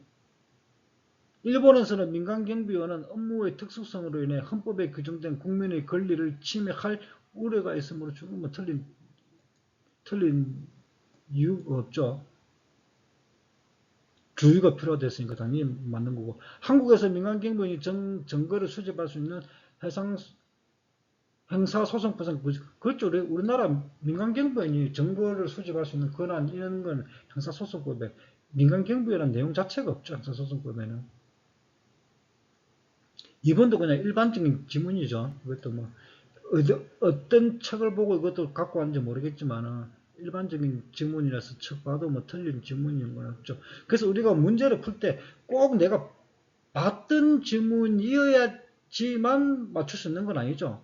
일본에서는 민간경비원은 업무의 특수성으로 인해 헌법에 규정된 국민의 권리를 침해할 우려가 있으므로 조금 틀린 이유가 없죠. 주의가 필요하댔으니까 당연히 맞는 거고. 한국에서 민간경비원이 증거를 수집할 수 있는 형사소송법상 그렇죠. 우리나라 민간경비원이 증거를 수집할 수 있는 권한 이런 건 형사소송법에 민간경비원이라는 내용 자체가 없죠. 형사소송법에는. 2번도 그냥 일반적인 지문이죠. 이것도 뭐 어떤 책을 보고 이것도 갖고 왔는지 모르겠지만 일반적인 지문이라서 책 봐도 뭐 틀린 지문인 건 없죠. 그래서 우리가 문제를 풀 때 꼭 내가 봤던 지문이어야지만 맞출 수 있는 건 아니죠.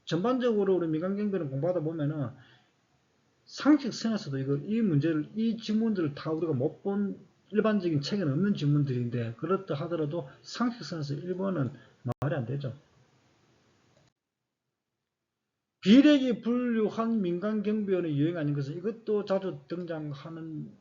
전반적으로 우리 민간경비를 공부하다 보면은 상식선에서도 이 문제를, 이 지문들을 다 우리가 못 본 일반적인 책에는 없는 지문들인데, 그렇다 하더라도 상식선에서 1번은 말이 안 되죠. 비례기 분류한 민간경비원의 유행 아닌 것은 이것도 자주 등장하는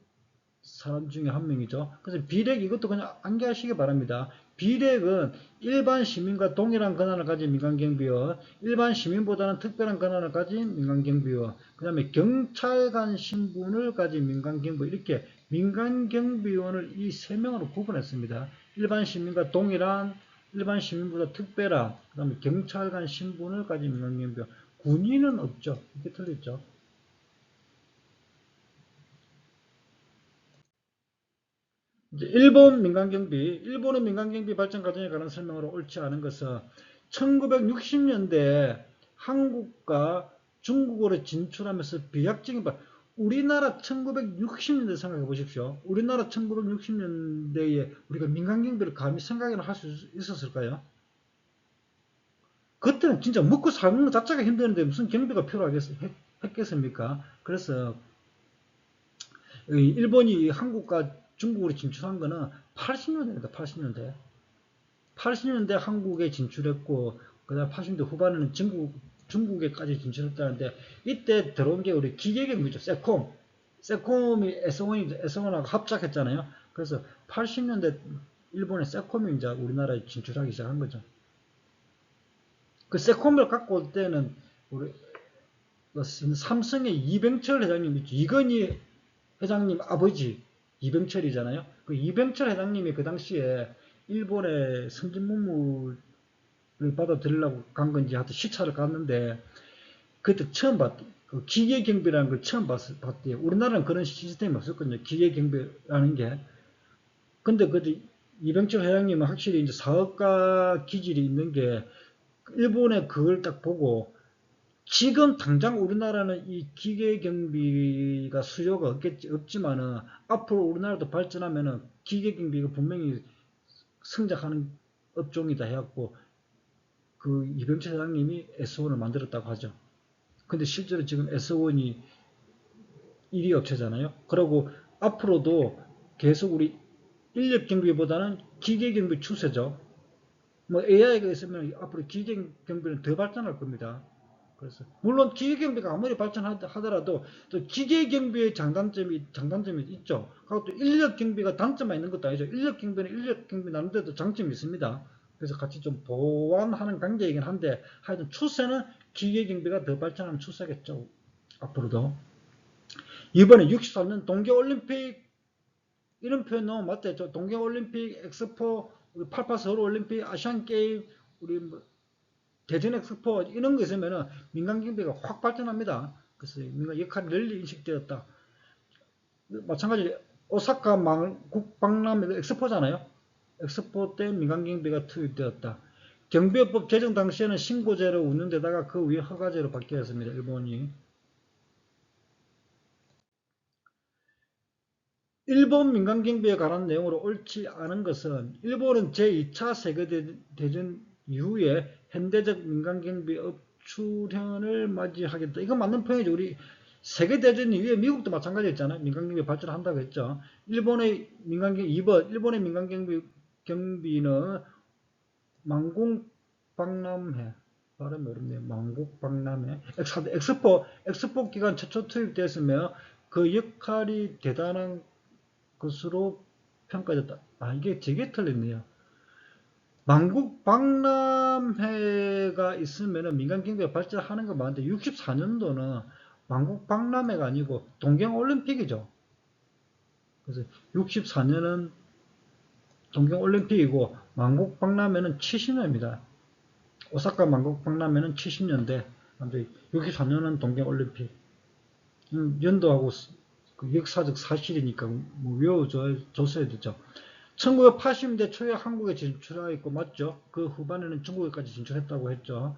사람 중에 한 명이죠. 그래서 비례 이것도 그냥 암기하시기 바랍니다. 비례은 일반 시민과 동일한 권한을 가진 민간경비원, 일반 시민보다는 특별한 권한을 가진 민간경비원, 그 다음에 경찰관 신분을 가진 민간경비원, 이렇게 민간경비원을 이 세 명으로 구분했습니다. 일반 시민과 동일한, 일반 시민보다 특별한, 그 다음에 경찰관 신분을 가진 민간경비원. 군인은 없죠. 이렇게 틀렸죠. 이제 일본의 민간경비 발전 과정에 관한 설명으로 옳지 않은 것은 1960년대에 한국과 중국으로 진출하면서 비약적인 우리나라 1960년대 생각해 보십시오. 우리나라 1960년대에 우리가 민간경비를 감히 생각이나 할 수 있었을까요? 그때는 진짜 먹고 사는 것 자체가 힘드는데 무슨 경비가 필요했겠습니까? 그래서 일본이 한국과 중국으로 진출한 거는 80년대입니다. 80년대. 80년대 한국에 진출했고, 그 다음 80년대 후반에는 중국에까지 진출했다는데, 이때 들어온 게 우리 기계경비죠. 세콤이 S1하고 합작했잖아요. 그래서 80년대 일본의 세콤이 이제 우리나라에 진출하기 시작한 거죠. 그 세콤을 갖고 올 때는 우리 삼성의 이병철 회장님 있죠. 이건희 회장님 아버지 이병철이잖아요. 그 이병철 회장님이 그 당시에 일본의 선진문물을 받아들이려고 간 건지 하여튼 시차를 갔는데 그때 처음 그 기계경비라는 걸 처음 봤대요. 우리나라는 그런 시스템이 없었거든요. 기계경비라는 게. 근데 그 이병철 회장님은 확실히 이제 사업가 기질이 있는 게 일본에 그걸 딱 보고 지금 당장 우리나라는 이 기계 경비가 수요가 없지만은 앞으로 우리나라도 발전하면은 기계 경비가 분명히 성장하는 업종이다 해갖고 그 이병철 사장님이 S1을 만들었다고 하죠. 근데 실제로 지금 S1이 1위 업체잖아요. 그리고 앞으로도 계속 우리 인력 경비보다는 기계 경비 추세죠. 뭐 AI가 있으면 앞으로 기계 경비는 더 발전할 겁니다. 그래서 물론 기계경비가 아무리 발전하더라도 또 기계경비의 장단점이 있죠. 그리고 또 인력경비가 단점만 있는 것도 아니죠. 인력경비는 인력경비 나름대로 장점이 있습니다. 그래서 같이 좀 보완하는 관계이긴 한데 하여튼 추세는 기계경비가 더 발전하는 추세겠죠. 앞으로도. 이번에 63년 동계올림픽 이런 표현 너무 맞대죠. 동계올림픽, 엑스포, 우리 88 서울올림픽, 아시안게임, 우리 뭐 대전 엑스포 이런 거 있으면은 민간 경비가 확 발전합니다. 그래서 민간 역할이 널리 인식되었다. 마찬가지로 오사카 국박람 엑스포잖아요. 엑스포 때 민간 경비가 투입되었다. 경비법 제정 당시에는 신고제로 웃는데다가 그 위에 허가제로 바뀌었습니다. 일본이. 일본 민간경비에 관한 내용으로 옳지 않은 것은 일본은 제2차 세계대전 이후에 현대적 민간경비 업출현을 맞이하겠다. 이건 맞는 표현이죠. 우리 세계대전 이후에 미국도 마찬가지였잖아요. 민간경비 발전한다고 했죠. 일본의 민간경비 2번 일본의 민간경비는 만국박람회 발음이 어렵네요. 만국박람회 엑스포 기간 최초 투입됐으며 그 역할이 대단한 것으로 평가됐다. 아, 이게 되게 틀렸네요. 만국 박람회가 있으면 민간 경비가 발전하는 건 맞는데 64년도는 만국 박람회가 아니고 동경 올림픽이죠. 그래서 64년은 동경 올림픽이고 만국 박람회는 70년입니다. 오사카 만국 박람회는 70년대. 64년은 동경 올림픽. 연도하고 그 역사적 사실이니까 뭐 외워줬어야 되죠. 1980년대 초에 한국에 진출하였고 맞죠? 그 후반에는 중국에까지 진출했다고 했죠.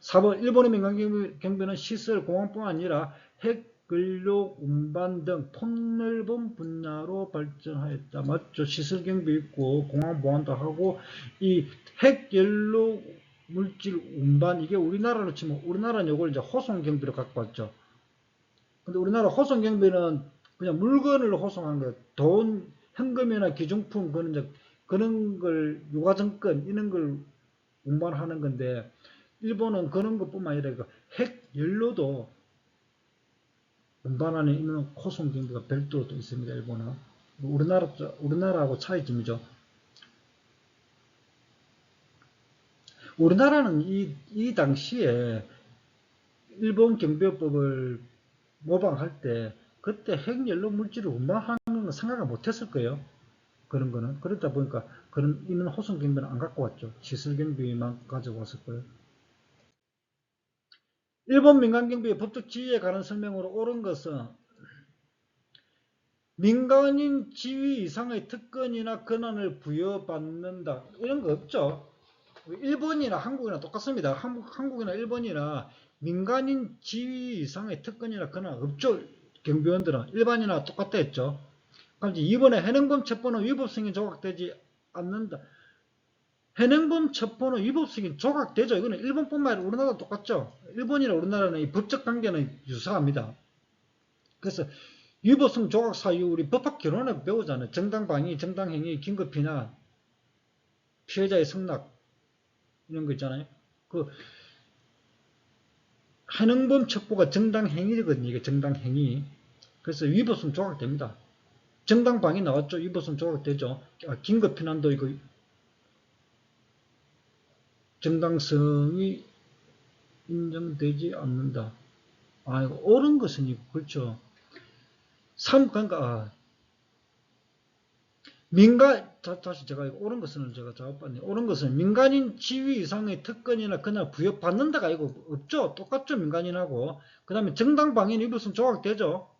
4번 일본의 민간경비는 시설, 공항뿐 아니라 핵, 근력, 운반 등 폭넓은 분야로 발전하였다. 맞죠? 시설 경비 있고 공항 보안도 하고 이 핵, 연료, 물질, 운반 이게 우리나라로 치면 우리나라는 이걸 이제 호송 경비로 갖고 왔죠. 근데 우리나라 호송 경비는 그냥 물건을 호송한 거예요. 돈, 현금이나 기중품 그런 걸 유가증권 이런 걸 운반하는 건데 일본은 그런 것뿐만 아니라 핵 연료도 운반하는 있는 호송 경비가 별도로 또 있습니다. 일본은 우리나라하고 차이점이죠. 우리나라는 이 당시에 일본 경비법을 모방할 때 그때 핵연료 물질을 운반하는 건 생각을 못했을 거예요. 그런 거는. 그러다 보니까 그런 있는 호송 경비는 안 갖고 왔죠. 시설 경비만 가지고 왔을 거예요. 일본 민간 경비의 법적 지위에 관한 설명으로 옳은 것은 민간인 지위 이상의 특권이나 권한을 부여받는다. 이런 거 없죠. 일본이나 한국이나 똑같습니다. 한국이나 일본이나 민간인 지위 이상의 특권이나 권한 없죠. 경비원들은 일반이나 똑같다 했죠. 그럼 이제 이번에 현행범 체포는 위법 승인 조각되지 않는다. 현행범 체포는 위법 승인 조각되죠. 이거는 일본뿐만 아니라 우리나라도 똑같죠. 일본이나 우리나라는 이 법적 관계는 유사합니다. 그래서 위법성 조각 사유 우리 법학 결론에 배우잖아요. 정당방위, 정당행위, 긴급피난, 피해자의 승낙 이런 거 있잖아요. 그 현행범 첩보가 정당행위거든요. 이게 정당행위. 그래서 위법성 조각됩니다. 정당 방위 나왔죠. 위법성 조각되죠. 긴급 피난도 이거 정당성이 인정되지 않는다. 이거 옳은 것은 이거 그렇죠. 그러니까 다시 제가 이거 옳은 것은 제가 작업받네. 옳은 것은 민간인 지위 이상의 특권이나 그날 부여받는다가 이거 없죠. 똑같죠. 민간인하고. 그 다음에 정당 방위는 위법성 조각되죠.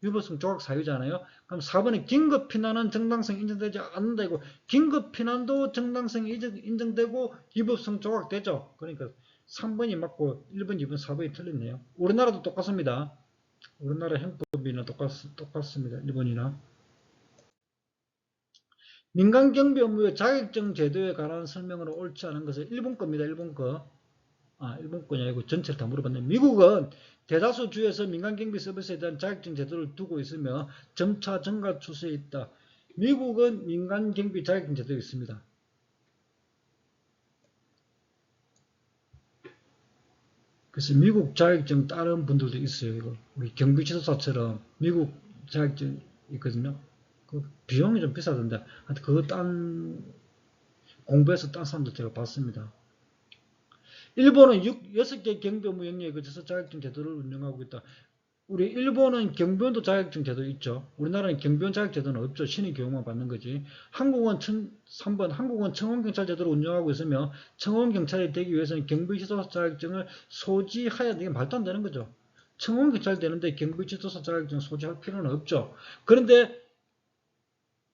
위법성 조각 사유잖아요. 그럼 4번에 긴급 피난은 정당성 인정되지 않는다. 이거 긴급 피난도 정당성이 인정되고 위법성 조각되죠. 그러니까 3번이 맞고 1번, 2번, 4번이 틀렸네요. 우리나라도 똑같습니다. 우리나라 형법이나 똑같습니다. 1번이나. 민간 경비 업무의 자격증 제도에 관한 설명으로 옳지 않은 것은 일본 겁니다. 일본 거. 일본 거냐 이거 전체를 다 물어봤네. 미국은 대다수 주에서 민간 경비 서비스에 대한 자격증 제도를 두고 있으며 점차 증가 추세에 있다. 미국은 민간 경비 자격증 제도가 있습니다. 그래서 미국 자격증 다른 분들도 있어요. 이거 우리 경비지도사처럼 미국 자격증 있거든요. 그 비용이 좀 비싸던데 하여튼 그거 공부해서 딴 사람들 제가 봤습니다. 일본은 6개 경비 업무 영역에 걸쳐서 자격증 제도를 운영하고 있다. 우리 일본은 경비원도 자격증 제도 있죠. 우리나라는 경비원 자격 제도는 없죠. 신의 교육만 받는 거지. 한국은 3번 한국은 청원경찰 제도를 운영하고 있으며 청원경찰이 되기 위해서는 경비지도사 자격증을 소지해야 되는 게 말도 안 되는 거죠. 청원경찰 되는데 경비지도사 자격증 소지할 필요는 없죠. 그런데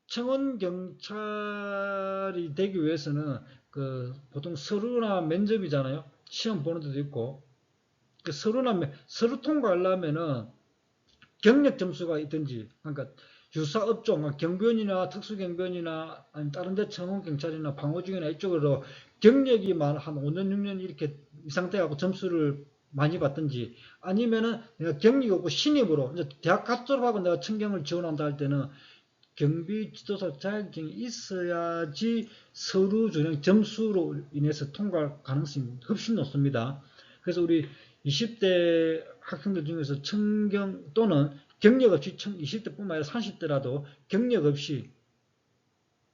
청원경찰이 되기 위해서는 보통 서류나 면접이잖아요. 시험 보는 데도 있고 서류 통과하려면은 경력 점수가 있든지, 그러니까 유사 업종, 경비원이나 특수경비원이나 아니면 다른 데 청원경찰이나 방어중이나 이쪽으로 경력이 한 5년, 6년 이렇게 이상 돼갖고 점수를 많이 받든지, 아니면은 내가 경력이 없고 신입으로, 이제 대학 갓 졸업하고 내가 청경을 지원한다 할 때는 경비지도사 자격증이 있어야지 서류 전형 점수로 인해서 통과 가능성이 훨씬 높습니다. 그래서 우리 20대 학생들 중에서 청경 또는 경력 없이 20대뿐만 아니라 30대라도 경력 없이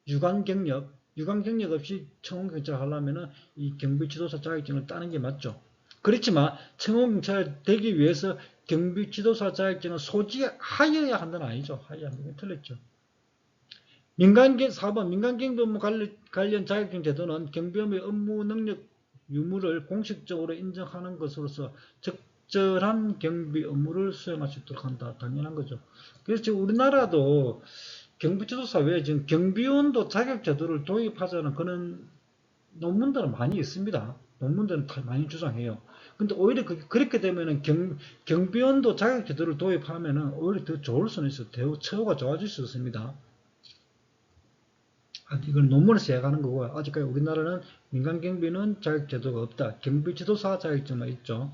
유관 경력 없이 청원경찰 하려면 이 경비지도사 자격증을 따는 게 맞죠. 그렇지만 청원경찰 되기 위해서 경비지도사 자격증을 소지하여야 한다는 아니죠. 하여야 합니다. 틀렸죠. 4번 민간경비 업무 관련 자격증 제도는 경비업의 업무 능력 유무를 공식적으로 인정하는 것으로서 적절한 경비 업무를 수행할 수 있도록 한다. 당연한 거죠. 그래서 지금 우리나라도 경비지도사 외에 지금 경비원도 자격 제도를 도입하자는 그런 논문들은 많이 있습니다. 논문들은 많이 주장해요. 근데 오히려 그렇게 되면은 경비원도 자격 제도를 도입하면은 오히려 더 좋을 수는 있어요. 처우가 좋아질 수 있습니다. 이건 논문에서 얘기하는 거고, 아직까지 우리나라는 민간경비는 자격제도가 없다. 경비지도사 자격증만 있죠.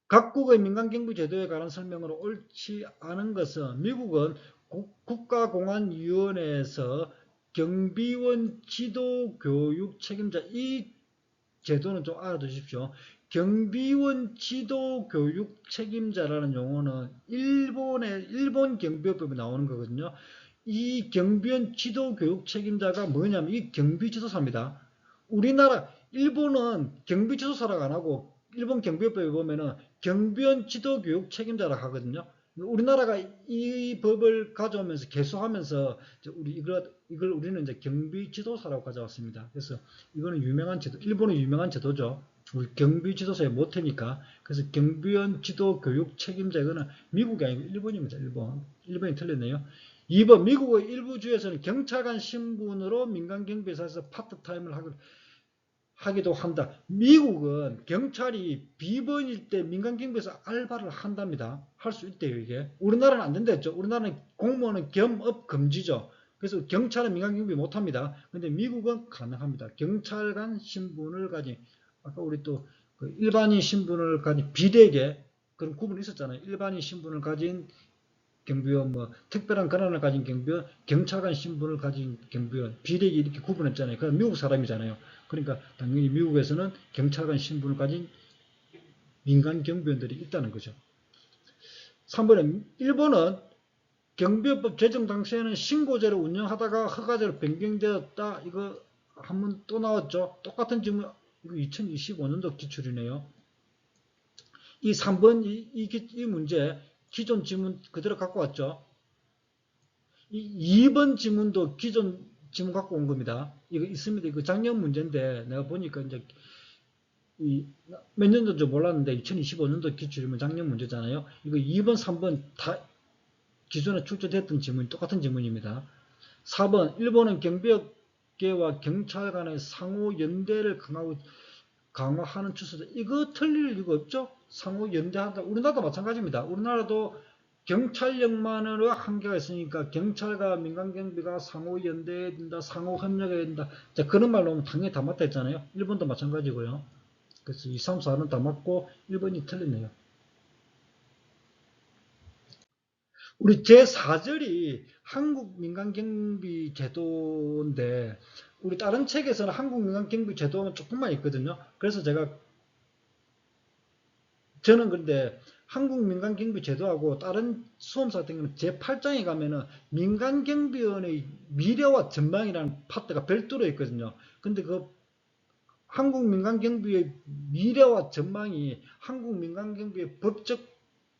각국의 민간경비제도에 관한 설명으로 옳지 않은 것은 미국은 국가공안위원회에서 경비원 지도교육 책임자, 이 제도는 좀 알아두십시오. 경비원 지도교육 책임자라는 용어는 일본 경비법에 나오는 거거든요. 이 경비원 지도교육 책임자가 뭐냐면 이 경비지도사입니다. 일본은 경비지도사라고 안 하고 일본 경비법에 보면은 경비원 지도교육 책임자라고 하거든요. 우리나라가 이 법을 가져오면서 개수하면서 이걸 우리는 이제 경비지도사라고 가져왔습니다. 그래서 이거는 유명한 제도, 일본의 유명한 제도죠. 우리 경비지도사의 모태니까. 그래서 경비원 지도교육 책임자, 이거는 미국이 아니고 일본입니다. 일본이 틀렸네요. 2번 미국의 일부 주에서는 경찰관 신분으로 민간경비사에서 파트타임을 하기도 한다. 미국은 경찰이 비번일 때 민간경비에서 알바를 한답니다. 할 수 있대요, 이게. 우리나라는 안 된다 했죠. 우리나라는 공무원은 겸업 금지죠. 그래서 경찰은 민간경비 못합니다. 근데 미국은 가능합니다. 경찰관 신분을 가진, 아까 우리 또 일반인 신분을 가진 비대계, 그런 구분이 있었잖아요. 일반인 신분을 가진 경비원, 특별한 권한을 가진 경비원, 경찰관 신분을 가진 경비원, 비대기 이렇게 구분했잖아요. 그건 미국 사람이잖아요. 그러니까 당연히 미국에서는 경찰관 신분을 가진 민간 경비원들이 있다는 거죠. 3번에 일본은 경비법 제정 당시에는 신고제를 운영하다가 허가제로 변경되었다. 이거 한번 또 나왔죠. 똑같은 질문. 이거 2025년도 기출이네요. 이 3번 이 문제 기존 지문 그대로 갖고 왔죠. 이 2번 지문도 기존 지문 갖고 온 겁니다. 이거 있습니다. 이거 작년 문제인데 내가 보니까 이제 몇 년도인지 몰랐는데 2025년도 기출이면 작년 문제잖아요. 이거 2번, 3번 다 기존에 출제됐던 지문이 똑같은 지문입니다. 4번 일본은 경비업계와 경찰 간의 상호 연대를 강화하는 추세다. 이거 틀릴 리가 없죠. 상호 연대한다. 우리나라도 마찬가지입니다. 우리나라도 경찰력만으로 한계가 있으니까 경찰과 민간경비가 상호 연대해야 된다. 상호 협력해야 된다. 자, 그런 말로 하면 당연히 다 맞다 했잖아요. 1번도 마찬가지고요. 그래서 2, 3, 4는 다 맞고 1번이 틀리네요. 우리 제4절이 한국민간경비 제도인데 우리 다른 책에서는 한국민간경비 제도는 조금만 있거든요. 그래서 저는 근데 한국민간경비 제도하고 다른 수험사 같은 경우는 제8장에 가면은 민간경비원의 미래와 전망이라는 파트가 별도로 있거든요. 근데 그 한국민간경비의 미래와 전망이 한국민간경비의 법적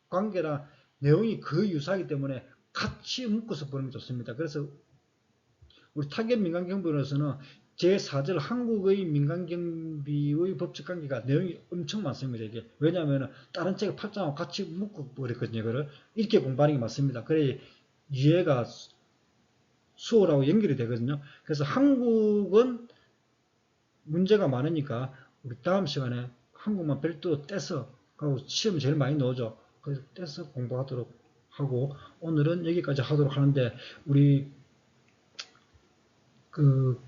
관계랑 내용이 거의 유사하기 때문에 같이 묶어서 보는 게 좋습니다. 그래서 우리 타겟민간경비로서는 제4절 한국의 민간경비의 법적 관계가 내용이 엄청 많습니다. 이게 왜냐하면 다른 책의 8장하고 같이 묶어버렸거든요. 이거를 이렇게 공부하는 게 맞습니다. 그래 이해가 수어라고 연결이 되거든요. 그래서 한국은 문제가 많으니까 우리 다음 시간에 한국만 별도로 떼서 시험 제일 많이 넣어줘. 그래서 떼서 공부하도록 하고 오늘은 여기까지 하도록 하는데 우리 그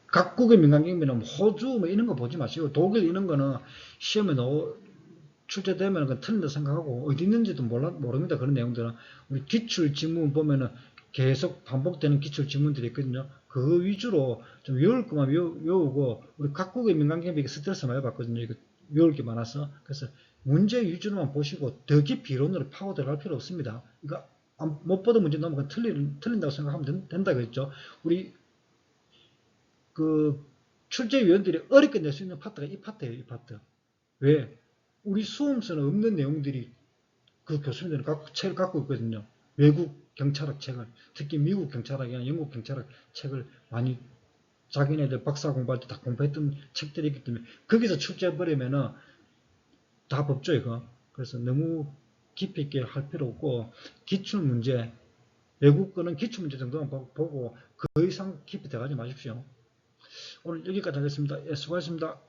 각국의 민간경비는 호주 뭐 이런 거 보지 마시고 독일 이런 거는 시험에 출제되면 그건 틀린다 생각하고 어디 있는지도 모릅니다. 그런 내용들은 우리 기출 지문 보면은 계속 반복되는 기출 지문들이 있거든요. 그 위주로 좀 외울 것만 외우고 우리 각국의 민간경비 스트레스 많이 받거든요. 이거 외울 게 많아서 그래서 문제 위주로만 보시고 더 깊이 이론으로 파고 들어갈 필요 없습니다. 이거 못 보던 문제 나오면 틀린다고 생각하면 된다 그랬죠. 우리 그 출제위원들이 어렵게 낼 수 있는 파트가 이 파트예요. 이 파트. 왜? 우리 수험서는 없는 내용들이 그 교수님들은 책을 갖고 있거든요. 외국 경찰학 책을, 특히 미국 경찰학이나 영국 경찰학 책을 많이 자기네들 박사 공부할 때 다 공부했던 책들이 있기 때문에 거기서 출제해버리면은 다 법조 이거. 그래서 너무 깊이 있게 할 필요 없고 기출문제, 외국 거는 기출문제 정도만 보고 그 이상 깊이 들어가지 마십시오. 오늘 여기까지 하겠습니다. 예, 수고하셨습니다.